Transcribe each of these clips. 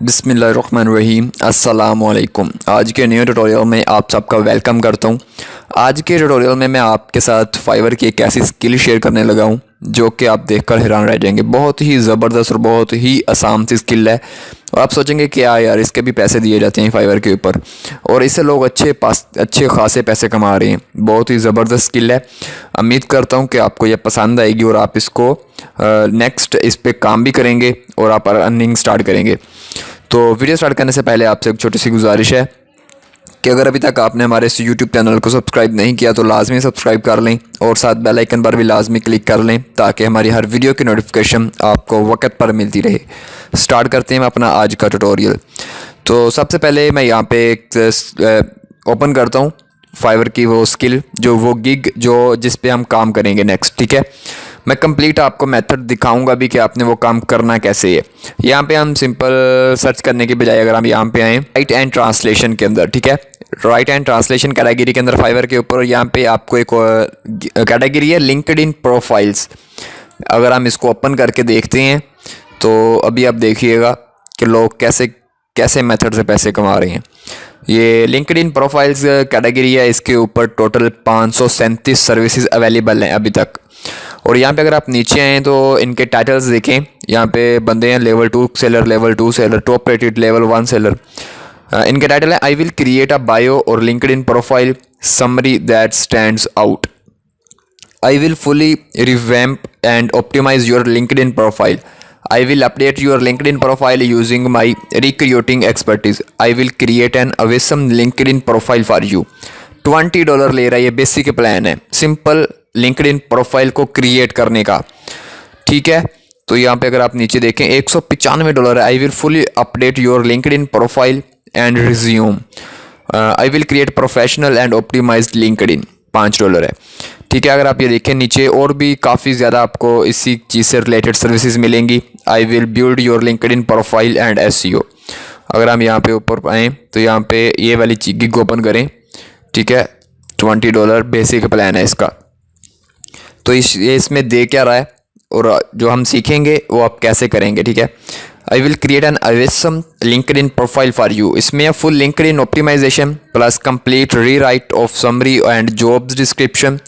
बिस्मिल्लाहिर्रहमानिर्रहीम अस्सलामुअलैकुम। आज के न्यू ट्यूटोरियल में आप सबका वेलकम करता हूं। आज के ट्यूटोरियल में मैं आपके साथ फाइवर की एक ऐसी स्किल शेयर करने लगा हूं जो कि आप देखकर हैरान रह जाएंगे। बहुत ही ज़बरदस्त और बहुत ही आसान सी स्किल है। और आप सोचेंगे कि यार इसके भी पैसे दिए जाते हैं फाइवर के ऊपर और इससे लोग अच्छे खासे पैसे कमा रहे हैं। बहुत ही ज़बरदस्त स्किल है। उम्मीद करता हूँ कि आपको यह पसंद आएगी और आप इसको नेक्स्ट इस पर काम भी करेंगे और आप अर्निंग स्टार्ट करेंगे। तो वीडियो स्टार्ट करने से पहले आपसे एक छोटी सी गुजारिश है कि अगर अभी तक आपने हमारे इस यूट्यूब चैनल को सब्सक्राइब नहीं किया तो लाजमी सब्सक्राइब कर लें और साथ बेल आइकन पर भी लाजमी क्लिक कर लें ताकि हमारी हर वीडियो की नोटिफिकेशन आपको वक्त पर मिलती रहे। स्टार्ट करते हैं अपना आज का ट्यूटोरियल। तो सबसे पहले मैं यहाँ पे एक ओपन करता हूँ फाइवर की वो स्किल वो गिग जिस पे हम काम करेंगे नेक्स्ट। ठीक है, मैं कंप्लीट आपको मेथड दिखाऊंगा भी कि आपने वो काम करना कैसे है। यहाँ पे हम सिंपल सर्च करने के बजाय अगर हम यहाँ पे आएँ राइट एंड ट्रांसलेशन के अंदर, ठीक है, राइट एंड ट्रांसलेशन कैटेगरी के अंदर फाइवर के ऊपर यहाँ पे आपको एक कैटेगरी है लिंक्डइन प्रोफाइल्स। अगर हम इसको ओपन करके देखते हैं तो अभी आप देखिएगा कि लोग कैसे कैसे मेथड से पैसे कमा रहे हैं। ये लिंक्डइन प्रोफाइल्स कैटेगरी है, इसके ऊपर टोटल 537 सर्विसेज अवेलेबल हैं अभी तक। और यहाँ पे अगर आप नीचे आएँ तो इनके टाइटल्स देखें, यहाँ पे बंदे हैं level 2 seller, level 2 seller, top rated level 1 seller. इनके टाइटल है I will create a bio और LinkedIn profile summary that stands out. I will fully revamp and optimise your LinkedIn profile. I will update your LinkedIn profile using my recruiting expertise. I will create an awesome LinkedIn profile for you. $20 ले रहा है, ये basic plan है simple LinkedIn profile को create करने का। ठीक है, तो यहाँ पे अगर आप नीचे देखें $195 है। I will fully update your LinkedIn profile and resume. I will create professional and optimized LinkedIn, $5 है। ठीक है, अगर आप ये देखें नीचे और भी काफ़ी ज़्यादा आपको इसी चीज़ से रिलेटेड सर्विसेज मिलेंगी। I will build your LinkedIn profile and SEO. अगर हम यहाँ पे ऊपर आएँ तो यहाँ पे ये वाली गिग ओपन करें, ठीक है, $20 बेसिक प्लान है इसका। तो ये इसमें दे क्या रहा है और जो हम सीखेंगे वो आप कैसे करेंगे। ठीक है, I will create an awesome LinkedIn profile for you. इसमें full LinkedIn optimisation plus complete rewrite of summary and jobs description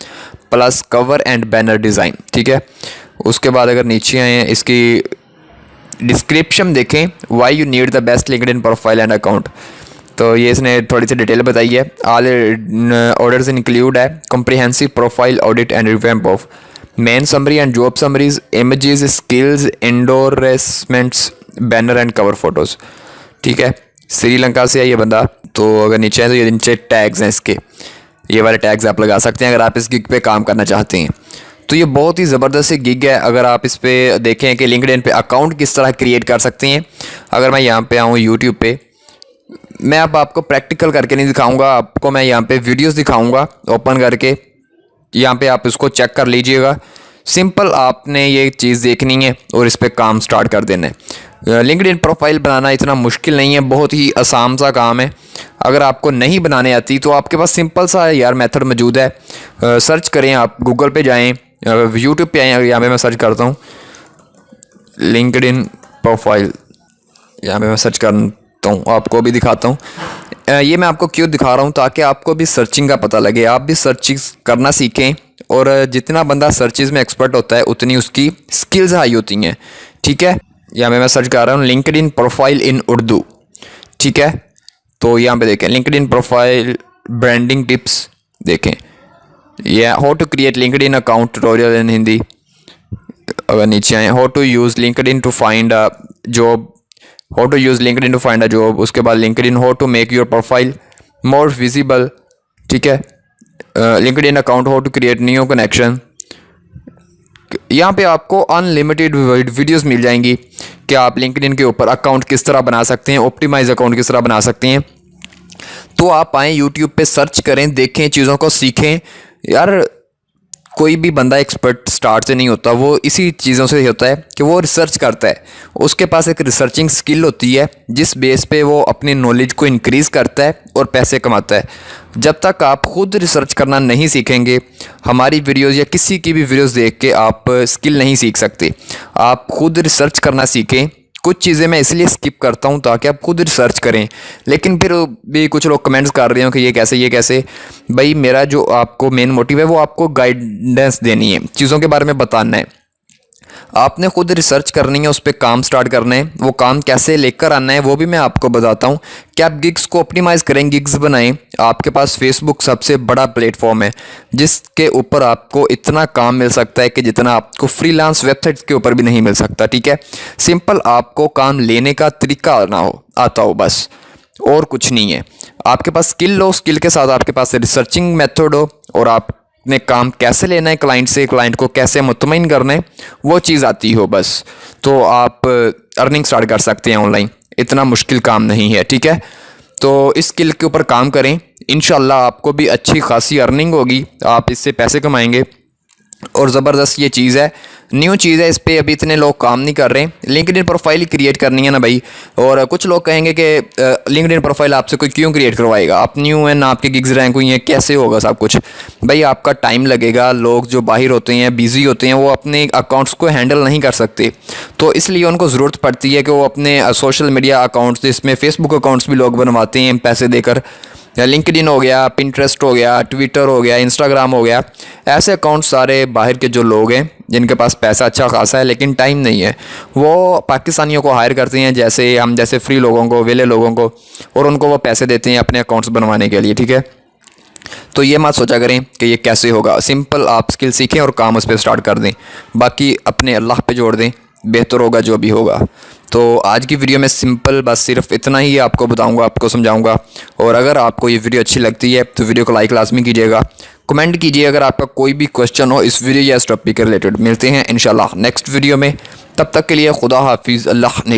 plus cover and banner design. ठीक है, उसके बाद अगर नीचे आए हैं इसकी डिस्क्रिप्शन देखें, why you need the best LinkedIn profile and account. तो ये इसने थोड़ी सी डिटेल बताई है। ऑल ऑर्डर्स इंक्लूड है comprehensive profile audit and revamp of main summary and job summaries, images, skills, endorsements, banner and cover photos. ठीक है, श्रीलंका से है ये बंदा। तो अगर नीचे है तो ये नीचे टैग्स हैं इसके, ये वाले टैग्स आप लगा सकते हैं अगर आप इस गिग पे काम करना चाहते हैं। तो ये बहुत ही ज़बरदस्त सी गिग है। अगर आप इस पे देखें कि लिंक्डइन पे अकाउंट किस तरह क्रिएट कर सकते हैं। अगर मैं यहाँ पे आऊँ यूट्यूब पे, मैं अब आपको प्रैक्टिकल करके नहीं दिखाऊंगा, आपको मैं यहाँ पे वीडियोस दिखाऊंगा ओपन करके। यहाँ पे आप इसको चेक कर लीजिएगा। सिंपल आपने ये चीज़ देखनी है और इस पर काम स्टार्ट कर देना है। लिंक्डइन प्रोफाइल बनाना इतना मुश्किल नहीं है, बहुत ही आसान सा काम है। अगर आपको नहीं बनाने आती तो आपके पास सिंपल सा यार मेथड मौजूद है। सर्च करें, आप गूगल पे जाएं, यूट्यूब पे आएँ, यहाँ पे मैं सर्च करता हूँ लिंक्डइन प्रोफाइल, यहाँ पे मैं सर्च करता हूँ, आपको भी दिखाता हूँ। ये मैं आपको क्यों दिखा रहा हूँ ताकि आपको भी सर्चिंग का पता लगे, आप भी सर्चिंग करना सीखें। और जितना बंदा सर्चिज में एक्सपर्ट होता है उतनी उसकी स्किल्स हाई होती हैं। ठीक है, यहाँ पे मैं सर्च कर रहा हूँ लिंक्डइन प्रोफाइल इन उर्दू। ठीक है, तो यहाँ पे देखें लिंक्डइन प्रोफाइल ब्रांडिंग टिप्स देखें, ये how to create LinkedIn account tutorial in Hindi. अगर नीचे आए how to use LinkedIn to find a job, how to use LinkedIn to find a job. उसके बाद LinkedIn how to make your profile more visible. ठीक है, LinkedIn account how to create new connection. यहाँ पे आपको unlimited videos मिल जाएंगी कि आप लिंक्डइन के ऊपर अकाउंट किस तरह बना सकते हैं, ऑप्टिमाइज अकाउंट किस तरह बना सकते हैं। तो आप आएँ यूट्यूब पे सर्च करें, देखें, चीज़ों को सीखें। यार कोई भी बंदा एक्सपर्ट स्टार्ट से नहीं होता, वो इसी चीज़ों से होता है कि वो रिसर्च करता है। उसके पास एक रिसर्चिंग स्किल होती है जिस बेस पे वो अपनी नॉलेज को इंक्रीज़ करता है और पैसे कमाता है। जब तक आप खुद रिसर्च करना नहीं सीखेंगे, हमारी वीडियोज़ या किसी की भी वीडियोज़ देख के आप स्किल नहीं सीख सकते। आप खुद रिसर्च करना सीखें कुछ चीज़ें मैं इसलिए स्किप करता हूँ ताकि आप खुद रिसर्च करें। लेकिन फिर भी कुछ लोग कमेंट्स कर रहे हो कि ये कैसे। भाई मेरा जो आपको मेन मोटिव है वो आपको गाइडेंस देनी है, चीज़ों के बारे में बताना है। आपने खुद रिसर्च करनी है, उस पर काम स्टार्ट करना है, वो काम कैसे लेकर आना है वो भी मैं आपको बताता हूँ कि आप गिग्स को ऑप्टिमाइज़ करें, गिग्स बनाएं। आपके पास फेसबुक सबसे बड़ा प्लेटफॉर्म है जिसके ऊपर आपको इतना काम मिल सकता है कि जितना आपको फ्रीलांस वेबसाइट के ऊपर भी नहीं मिल सकता। ठीक है, सिंपल आपको काम लेने का तरीका आता हो बस, और कुछ नहीं है। आपके पास स्किल हो, स्किल के साथ आपके पास रिसर्चिंग मेथड हो, और आपने काम कैसे लेना है क्लाइंट से, क्लाइंट को कैसे मुतमईन करना है वो चीज़ आती हो बस, तो आप अर्निंग स्टार्ट कर सकते हैं ऑनलाइन। इतना मुश्किल काम नहीं है। ठीक है, तो इस स्किल के ऊपर काम करें, इंशाल्लाह आपको भी अच्छी खासी अर्निंग होगी, आप इससे पैसे कमाएंगे। और ज़बरदस्त ये चीज़ है, न्यू चीज़ है, इस पर अभी इतने लोग काम नहीं कर रहे। लिंक्डइन प्रोफाइल ही क्रिएट करनी है ना भाई। और कुछ लोग कहेंगे कि लिंक्डइन प्रोफाइल आपसे कोई क्यों क्रिएट करवाएगा, आप न्यू हैं ना, आपके गिग्स रैंक हुई हैं, कैसे होगा सब कुछ। भाई आपका टाइम लगेगा, लोग जो बाहर होते हैं, बिज़ी होते हैं, वो अपने अकाउंट्स को हैंडल नहीं कर सकते, तो इसलिए उनको ज़रूरत पड़ती है कि वो अपने सोशल मीडिया अकाउंट्स, जिसमें फेसबुक अकाउंट्स भी लोग बनवाते हैं पैसे देकर, या लिंक्डइन हो गया, पिंटरेस्ट हो गया, ट्विटर हो गया, इंस्टाग्राम हो गया, ऐसे अकाउंट सारे बाहर के जो लोग हैं जिनके पास पैसा अच्छा खासा है लेकिन टाइम नहीं है, वो पाकिस्तानियों को हायर करते हैं, जैसे हम जैसे फ्री लोगों को, वेले लोगों को, और उनको वो पैसे देते हैं अपने अकाउंट्स बनवाने के लिए। ठीक है, तो ये मत सोचा करें कि ये कैसे होगा, सिंपल आप स्किल सीखें और काम उस पर स्टार्ट कर दें, बाकी अपने अल्लाह पे जोड़ दें, बेहतर होगा जो भी होगा। तो आज की वीडियो में सिंपल बस सिर्फ इतना ही आपको बताऊंगा, आपको समझाऊंगा। और अगर आपको ये वीडियो अच्छी लगती है तो वीडियो को लाइक लाजमी कीजिएगा, कमेंट कीजिए अगर आपका कोई भी क्वेश्चन हो इस वीडियो या इस टॉपिक के रिलेटेड। मिलते हैं इंशाल्लाह नेक्स्ट वीडियो में, तब तक के लिए खुदा हाफिज़, अल्लाह ने।